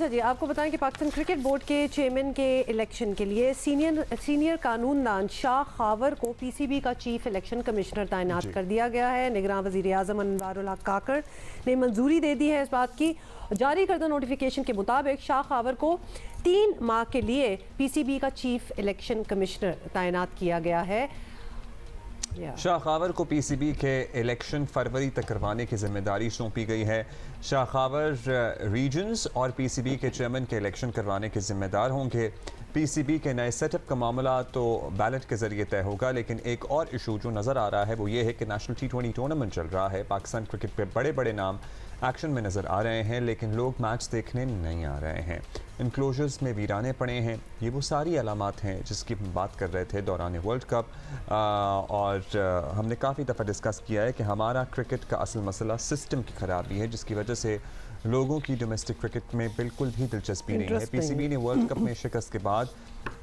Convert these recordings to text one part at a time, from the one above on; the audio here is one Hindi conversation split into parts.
अच्छा जी, आपको बताएं कि पाकिस्तान क्रिकेट बोर्ड के चेयरमैन के इलेक्शन के लिए सीनियर कानूनदान शाह खावर को पीसीबी का चीफ इलेक्शन कमिश्नर तैनात कर दिया गया है। निगरान वज़ीर आज़म अनवारुल हक काकड़ ने मंजूरी दे दी है इस बात की। जारी करदा नोटिफिकेशन के मुताबिक शाह खावर को 3 माह के लिए पीसीबी का चीफ इलेक्शन कमिश्नर तैनात किया गया है। शाह खावर को पीसीबी के इलेक्शन फरवरी तक करवाने की जिम्मेदारी सौंपी गई है। शाह खावर रीजन्स और पीसीबी के चेयरमैन के इलेक्शन करवाने के जिम्मेदार होंगे। पीसीबी के नए सेटअप का मामला तो बैलेट के जरिए तय होगा, लेकिन एक और इशू जो नज़र आ रहा है वो ये है कि नेशनल T20 टूर्नामेंट चल रहा है। पाकिस्तान क्रिकेट पे बड़े बड़े नाम एक्शन में नज़र आ रहे हैं, लेकिन लोग मैच देखने नहीं आ रहे हैं। इनक्लोजर्स में वीराने पड़े हैं। ये वो सारी अलामात हैं जिसकी हम बात कर रहे थे दौरान वर्ल्ड कप, और हमने काफ़ी दफ़ा डिस्कस किया है कि हमारा क्रिकेट का असल मसला सिस्टम की ख़राबी है, जिसकी वजह से लोगों की डोमेस्टिक क्रिकेट में बिल्कुल भी दिलचस्पी नहीं है। पीसीबी ने वर्ल्ड कप में शिकस्त के बाद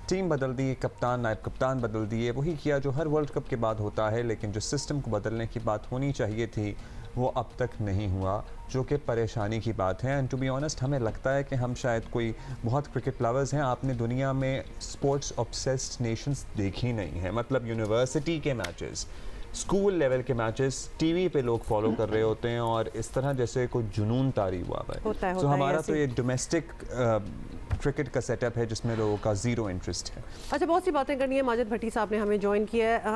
टीम बदल दी, कप्तान नायब कप्तान बदल दिए, वही किया जो हर वर्ल्ड कप के बाद होता है, लेकिन जो सिस्टम को बदलने की बात होनी चाहिए थी वो अब तक नहीं हुआ, जो कि परेशानी की बात है। एंड टू बी ऑनेस्ट हमें लगता है कि हम शायद कोई बहुत क्रिकेट लवर्स हैं। आपने दुनिया में स्पोर्ट्स ऑब्सेस्ड नेशंस देखी नहीं है। मतलब यूनिवर्सिटी के मैचेस, स्कूल लेवल के मैचेस टीवी पे लोग फॉलो कर रहे होते हैं और इस तरह जैसे कोई जुनून तारी हुआ है। तो हमारा तो ये डोमेस्टिक क्रिकेट का सेटअप है जिसमें लोगों का ज़ीरो इंटरेस्ट है। अच्छा, बहुत सी बातें करनी है। माजिद भट्टी साहब ने हमें ज्वाइन किया है।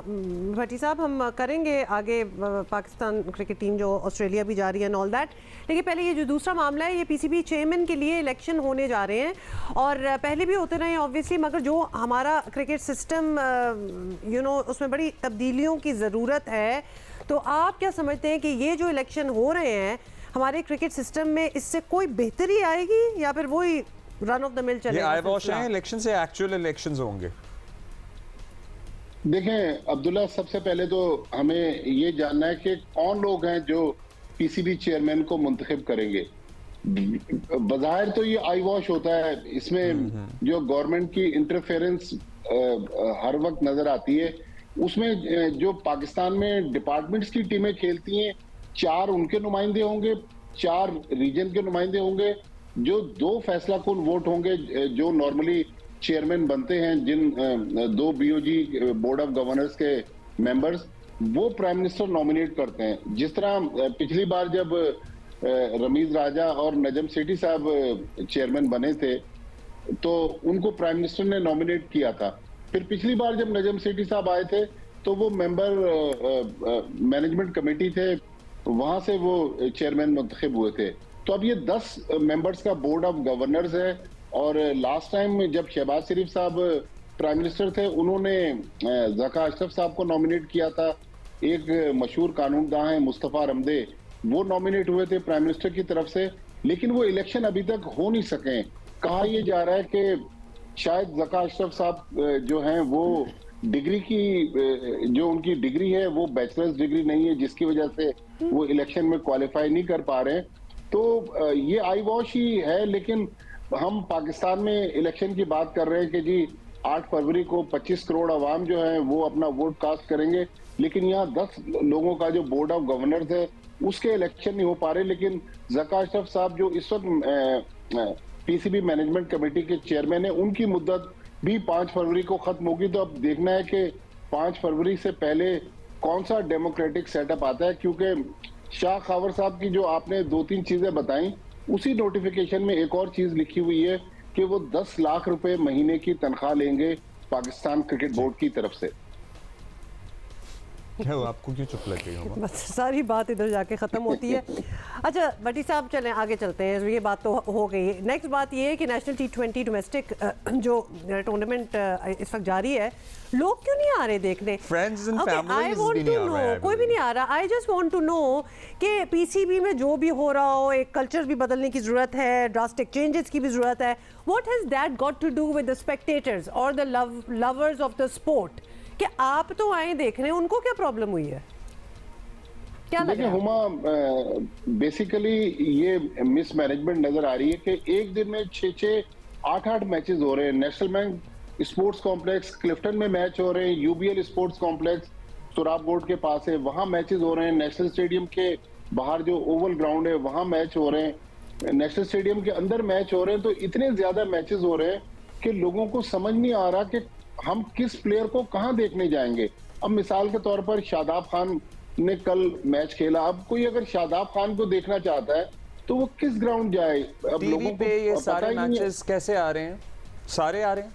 भट्टी साहब, हम करेंगे आगे पाकिस्तान क्रिकेट टीम जो ऑस्ट्रेलिया भी जा रही है एंड ऑल दैट, लेकिन पहले ये जो दूसरा मामला है, ये पीसीबी चेयरमैन के लिए इलेक्शन होने जा रहे हैं और पहले भी होते रहे ऑब्वियसली, मगर जो हमारा क्रिकेट सिस्टम उसमें बड़ी तब्दीलियों की ज़रूरत है। तो आप क्या समझते हैं कि ये जो इलेक्शन हो रहे हैं हमारे क्रिकेट सिस्टम में, इससे कोई बेहतरी आएगी या फिर वही रन ऑफ द मिल चलेगा? ये आईवॉश हैं इलेक्शन से एक्चुअल इलेक्शंस होंगे? देखें अब्दुल्ला, सबसे पहले तो हमें ये जानना है कि कौन लोग हैं जो पीसीबी चेयरमैन को मुंतखब करेंगे। बज़ाहिर तो ये आई वॉश होता है, इसमें जो गवर्नमेंट की इंटरफेरेंस हर वक्त नजर आती है। उसमें जो पाकिस्तान में डिपार्टमेंट्स की टीमें खेलती हैं, 4 उनके नुमाइंदे होंगे, 4 रीजन के नुमाइंदे होंगे, जो 2 फैसला कुन वोट होंगे जो नॉर्मली चेयरमैन बनते हैं, जिन 2 बीओजी बोर्ड ऑफ गवर्नर्स के मेंबर्स, वो प्राइम मिनिस्टर नॉमिनेट करते हैं। जिस तरह पिछली बार जब रमीज राजा और नजम सेठी साहब चेयरमैन बने थे तो उनको प्राइम मिनिस्टर ने नॉमिनेट किया था। फिर पिछली बार जब नजम सेठी साहब आए थे तो वो मेंबर मैनेजमेंट कमेटी थे, वहां से वो चेयरमैन मुंतखब हुए थे। तो अब ये 10 मेंबर्स का बोर्ड ऑफ गवर्नर्स है। और लास्ट टाइम जब शहबाज शरीफ साहब प्राइम मिनिस्टर थे, उन्होंने ज़का अशरफ साहब को नॉमिनेट किया था। एक मशहूर कानूनदां हैं मुस्तफ़ा रमदे, वो नॉमिनेट हुए थे प्राइम मिनिस्टर की तरफ से, लेकिन वो इलेक्शन अभी तक हो नहीं सके। कहा यह जा रहा है कि शायद ज़का अशरफ साहब जो हैं वो डिग्री की, जो उनकी डिग्री है वो बैचलर्स डिग्री नहीं है, जिसकी वजह से वो इलेक्शन में क्वालिफाई नहीं कर पा रहे हैं। तो ये आई वॉश ही है। लेकिन हम पाकिस्तान में इलेक्शन की बात कर रहे हैं कि जी 8 फरवरी को 25 करोड़ अवाम जो है वो अपना वोट कास्ट करेंगे, लेकिन यहाँ 10 लोगों का जो बोर्ड ऑफ गवर्नर्स है उसके इलेक्शन नहीं हो पा रहे। लेकिन ज़का अशरफ साहब जो इस वक्त पीसीबी मैनेजमेंट कमेटी के चेयरमैन है, उनकी मुद्दत भी 5 फरवरी को खत्म होगी। तो अब देखना है कि 5 फरवरी से पहले कौन सा डेमोक्रेटिक सेटअप आता है, क्योंकि शाह खावर साहब की जो आपने 2-3 चीजें बताई, उसी नोटिफिकेशन में एक और चीज लिखी हुई है कि वो 10 लाख रुपए महीने की तनख्वाह लेंगे पाकिस्तान क्रिकेट बोर्ड की तरफ से। क्या हुआ, आपको क्यों चुप लग गई हो? बस सारी बात इधर जाके ख़त्म होती है। अच्छा भट्टी साहब, चलें आगे चलते हैं। ये बात तो हो गई। नेक्स्ट बात ये है कि नेशनल T20 डोमेस्टिक जो टूर्नामेंट इस वक्त जारी है, लोग क्यों नहीं आ रहे देखने? Friends and families I want to know, कोई भी नहीं आ रहा। I just want to know कि पीसीबी में जो भी हो रहा हो, एक कल्चर भी बदलने की ज़रूरत है, ड्रास्टिक चेंजेस की भी ज़रूरत है। What has that got to do with the spectators और the lovers of the sport? कि आप तो आए देख रहे हैं, उनको क्या प्रॉब्लम हुई है? क्या देखिए हुमा, बेसिकली ये मिसमैनेजमेंट नजर आ रही है कि एक दिन में 6-6, 8-8 मैचेस हो रहे हैं। National bank sports complex Clifton में मैच हो रहे हैं, यूबीएल स्पोर्ट्स कॉम्प्लेक्स सुराब बोर्ड के पास है, वहां मैचेस हो रहे हैं। नेशनल स्टेडियम के बाहर जो ओवल ग्राउंड है वहां मैच हो रहे हैं। नेशनल स्टेडियम के अंदर मैच हो रहे हैं, तो इतने ज्यादा मैचेस हो रहे हैं कि लोगों को समझ नहीं आ रहा कि हम किस प्लेयर को कहां देखने जाएंगे। अब मिसाल के तौर पर शादाब खान ने कल मैच खेला, अब कोई अगर शादाब खान को देखना चाहता है तो वो किस ग्राउंड जाए? अब टीवी लोगों पे ये को पता सारे ही नहीं है। मैचेस कैसे आ रहे हैं? सारे आ रहे हैं?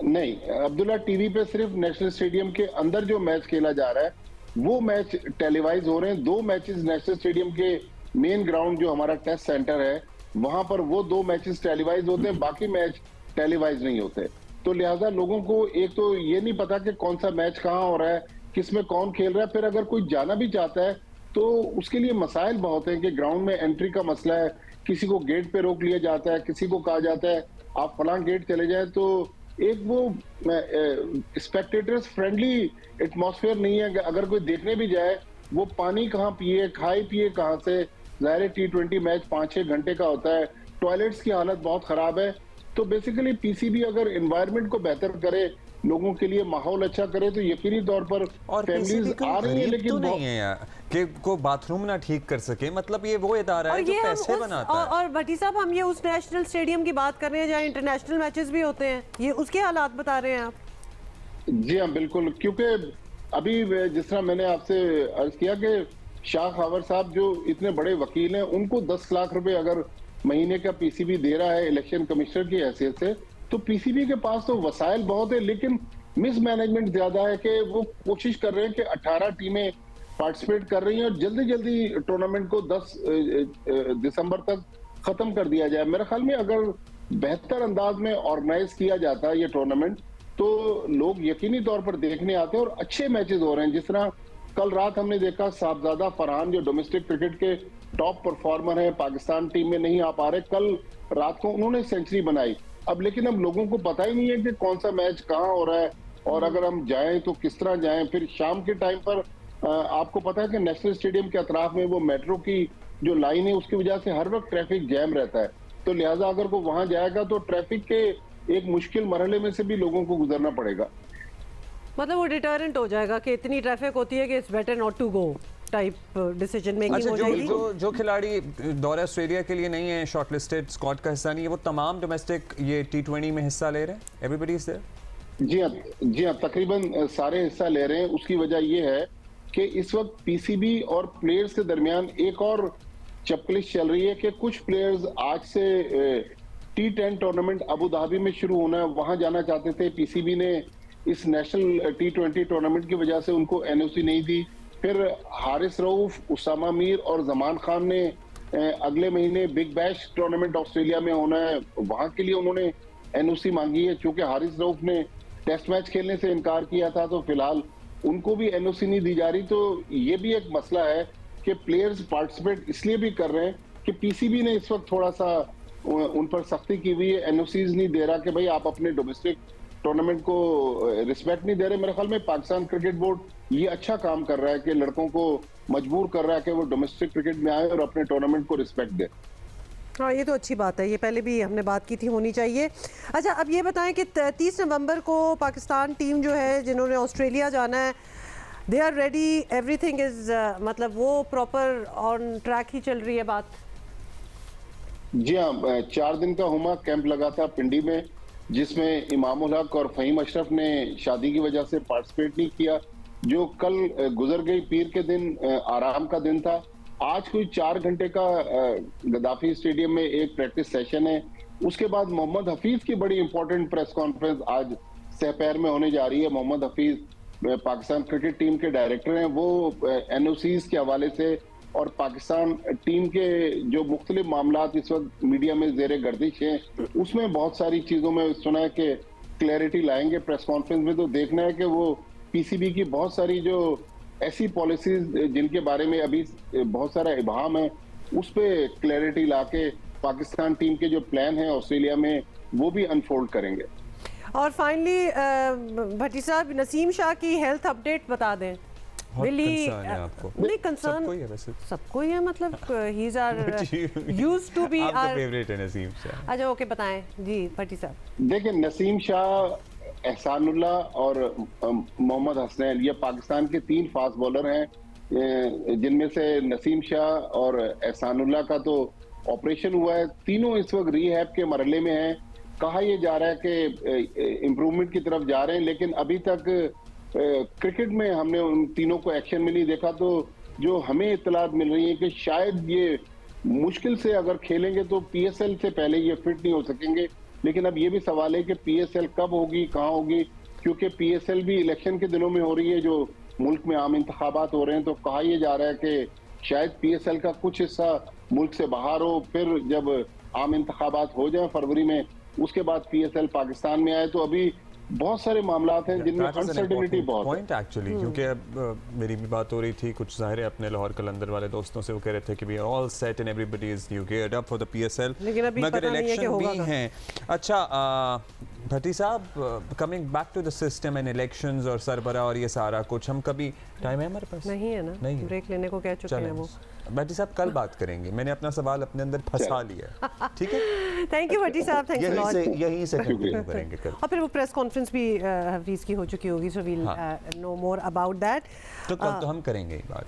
नहीं अब्दुल्ला, टीवी पे सिर्फ नेशनल स्टेडियम के अंदर जो मैच खेला जा रहा है वो मैच टेलीवाइज हो रहे हैं। 2 मैचेस नेशनल स्टेडियम के मेन ग्राउंड जो हमारा टेस्ट सेंटर है वहां पर वो 2 मैचेस टेलीवाइज होते हैं, बाकी मैच टेलीवाइज नहीं होते। तो लिहाजा लोगों को एक तो ये नहीं पता कि कौन सा मैच कहाँ हो रहा है, किसमें कौन खेल रहा है। फिर अगर कोई जाना भी चाहता है तो उसके लिए मसाइल बहुत हैं कि ग्राउंड में एंट्री का मसला है, किसी को गेट पे रोक लिया जाता है, किसी को कहा जाता है आप फलां गेट चले जाएं। तो एक वो स्पेक्टेटर्स फ्रेंडली एटमॉस्फेयर नहीं है। अगर कोई देखने भी जाए वो पानी कहाँ पिए, खाए पिए कहाँ से? ज़ाहिर T20 मैच 5-6 घंटे का होता है, टॉयलेट्स की हालत बहुत खराब है। तो बेसिकली पीसीबी अगर एनवायरनमेंट को बेहतर करे, लोगों के लिए माहौल अच्छा करे, तो यकीनी तौर पर और फैमिलीज PCB आ रही है, तो लेकिन नहीं है यार कि को बाथरूम ना ठीक कर सके। मतलब ये वो इदारा है जो पैसे बनाता है। और भट्टी साहब, हम ये उस नेशनल स्टेडियम की बात कर रहे हैं जहाँ इंटरनेशनल मैचेस भी होते हैं, ये उसके हालात बता रहे हैं आप? जी हाँ बिल्कुल, क्योंकि अभी जिस तरह मैंने आपसे अर्ज किया कि शाह खावर साहब जो इतने बड़े वकील हैं, उनको 10 लाख रुपए अगर महीने का पीसीबी दे रहा है इलेक्शन कमिश्नर की हैसियत से, तो पीसीबी के पास तो वसाइल बहुत है, लेकिन मिसमैनेजमेंट ज्यादा है कि वो कोशिश कर रहे हैं कि 18 टीमें पार्टिसिपेट कर रही हैं और जल्दी जल्दी टूर्नामेंट को 10 दिसंबर तक खत्म कर दिया जाए। मेरे ख्याल में अगर बेहतर अंदाज में ऑर्गेनाइज किया जाता है ये टूर्नामेंट तो लोग यकीनी तौर पर देखने आते हैं और अच्छे मैचेस हो रहे हैं। जिस तरह कल रात हमने देखा साहबजादा फरहान जो डोमेस्टिक क्रिकेट के टॉप परफॉर्मर हैं, पाकिस्तान टीम में नहीं आ पा रहे, कल रात को उन्होंने सेंचुरी बनाई। अब लेकिन अब लोगों को पता ही नहीं है कि कौन सा मैच कहाँ हो रहा है और अगर हम जाएं तो किस तरह जाएं। फिर शाम के टाइम पर आपको पता है कि नेशनल स्टेडियम के अतराफ में वो मेट्रो की जो लाइन है उसकी वजह से हर वक्त ट्रैफिक जैम रहता है। तो लिहाजा अगर वो वहां जाएगा तो ट्रैफिक के एक मुश्किल मरहले में से भी लोगों को गुजरना पड़ेगा। मतलब वो डिटरेंट हो जाएगा कि इतनी ट्रैफिक होती है कि it's better not to go type decision making अच्छा, हो जाएगी। जो खिलाड़ी दौरे ऑस्ट्रेलिया के लिए नहीं है, शॉर्टलिस्टेड स्क्वाड का हिस्सा नहीं है, वो तमाम डोमेस्टिक ये T20 में हिस्सा ले रहे हैं? Everybody is there? जी हाँ, तकरीबन सारे हिस्सा ले रहे हैं। उसकी वजह ये है कि इस वक्त पीसीबी और प्लेयर्स के दरमियान एक और चपकलिश चल रही है कि कुछ प्लेयर्स आज से T10 टूर्नामेंट अबू धाबी में शुरू होना है, वहां जाना चाहते थे। पीसीबी ने इस नेशनल T20 टूर्नामेंट की वजह से उनको एनओसी नहीं दी। फिर हारिस रऊफ, उसामा मीर और जमान खान ने अगले महीने बिग बैश टूर्नामेंट ऑस्ट्रेलिया में होना है, वहां के लिए उन्होंने एनओसी मांगी है। चूंकि हारिस रऊफ ने टेस्ट मैच खेलने से इनकार किया था तो फिलहाल उनको भी एनओसी नहीं दी जा रही। तो ये भी एक मसला है कि प्लेयर्स पार्टिसिपेट इसलिए भी कर रहे हैं कि पीसीबी ने इस वक्त थोड़ा सा उन पर सख्ती की हुई है, एनओसीज नहीं दे रहा कि भाई आप अपने डोमेस्टिक टूर्नामेंट को रिस्पेक्ट नहीं दे रहे। मेरे ख्याल में पाकिस्तान क्रिकेट बोर्ड ये अच्छा काम कर रहा है कि लड़कों को मजबूर कर रहा है कि वो डोमेस्टिक क्रिकेट में आए और अपने टूर्नामेंट को रिस्पेक्ट दे। हाँ, ये तो अच्छी बात है, ये पहले भी हमने बात की थी, होनी चाहिए। अच्छा, अब ये बताएं कि 30 नवंबर को पाकिस्तान टीम जो है जिन्होंने ऑस्ट्रेलिया जाना है, they are ready, everything is, मतलब वो प्रॉपर ऑन ट्रैक ही चल रही है बात? जी हाँ, 4 दिन का हुमा कैंप लगा था पिंडी में, जिसमें इमामुल हक और फहीम अशरफ ने शादी की वजह से पार्टिसिपेट नहीं किया। जो कल गुजर गई पीर के दिन आराम का दिन था। आज कोई 4 घंटे का गद्दाफी स्टेडियम में एक प्रैक्टिस सेशन है। उसके बाद मोहम्मद हफीज की बड़ी इंपॉर्टेंट प्रेस कॉन्फ्रेंस आज सहपैर में होने जा रही है। मोहम्मद हफीज पाकिस्तान क्रिकेट टीम के डायरेक्टर हैं। वो एनओसीज के हवाले से और पाकिस्तान टीम के जो मुख्तलिफ मामलात इस वक्त मीडिया में जेर गर्दिश हैं, उसमें बहुत सारी चीजों में सुना है कि क्लैरिटी लाएंगे प्रेस कॉन्फ्रेंस में। तो देखना है कि वो पीसीबी की बहुत सारी जो ऐसी पॉलिसीज जिनके बारे में अभी बहुत सारा इबाहम है, उस पर क्लैरिटी लाके पाकिस्तान टीम के जो प्लान है ऑस्ट्रेलिया में वो भी अनफोल्ड करेंगे। और फाइनली भट्टी साहब, नसीम शाह की हेल्थ अपडेट बता दें। नहीं, कंसर्न सबको ही है, मतलब ही is our used to be our favourite है नसीम शाह। अच्छा, ओके, बताएं जी भट्टी साहब। देखिए, नसीम शाह, एहसानुल्लाह और मोहम्मद हसनैन, ये पाकिस्तान के 3 फास्ट बॉलर हैं, जिनमें से नसीम शाह और एहसानुल्लाह का तो ऑपरेशन हुआ है, तीनों इस वक्त रिहैब के मरहले में हैं। कहा यह जा रहा है कि इम्प्रूवमेंट की तरफ जा रहे हैं, लेकिन अभी तक क्रिकेट में हमने उन तीनों को एक्शन में नहीं देखा। तो जो हमें इत्तलात मिल रही है कि शायद ये मुश्किल से अगर खेलेंगे तो पीएसएल से पहले ये फिट नहीं हो सकेंगे। लेकिन अब ये भी सवाल है कि पीएसएल कब होगी, कहाँ होगी, क्योंकि पीएसएल भी इलेक्शन के दिनों में हो रही है, जो मुल्क में आम इंतखाबात हो रहे हैं। तो कहा यह जा रहा है कि शायद पीएसएल का कुछ हिस्सा मुल्क से बाहर हो, फिर जब आम इंतखाबात हो जाए फरवरी में, उसके बाद पीएसएल पाकिस्तान में आए। तो अभी बहुत सारे मामलात हैं जिनमें अनसर्टेनिटी बहुत पॉइंट एक्चुअली, क्योंकि अब मेरी भी बात हो रही थी कुछ ज़ाहिर है अपने लाहौर कलंदर वाले दोस्तों से, वो कह रहे थे कि we are all set and everybody is you geared up for the PSL, मगर इलेक्शन भी हैं। अच्छा भट्टी साहब, coming back to the system and elections और सरबरा और ये सारा कुछ, हम कभी टाइम है हमारे पास? नहीं है ना, नहीं ब्रेक लेने को कह चुके हैं वो। भट्टी साहब कल बात करेंगे, मैंने अपना सवाल अपने अंदर फंसा लिया, ठीक है? थैंक यू भट्टी साहब, थैंक्स अ लॉट। यहीं से कंटिन्यू करेंगे कल, और फिर वो प्रेस कॉन्फ्रेंस भी हफीज़ की हो चुकी होगी, so we'll know more about that. तो कल तो हम करेंगे ये बात।